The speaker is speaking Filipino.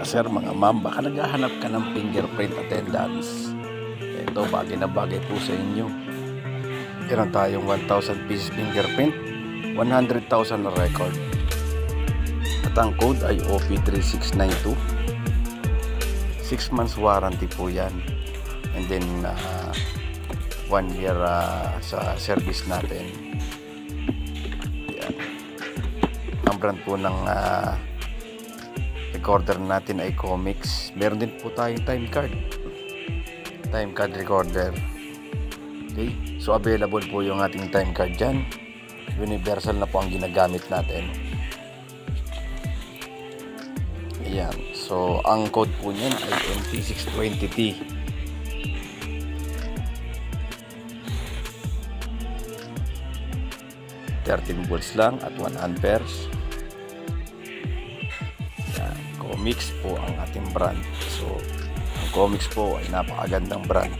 sir, mga ma'am, baka naghahanap ka ng fingerprint attendance. Ito, bagay na bagay po sa inyo. Meron tayong 1,000 pieces fingerprint, 100,000 na record. At ang code ay OP3692. 6 months warranty po yan. And then 1 year sa service natin. Yan. Ang brand po ng recorder natin ay Comics. Meron din po tayong time card recorder. Okay, so available po yung ating time card dyan. Universal na po ang ginagamit natin. Ayan, so ang code po niyan ay MT620T. 13 volts lang at 1 amperes. Comics po ang ating brand. So, ang Comics po ay napakagandang brand.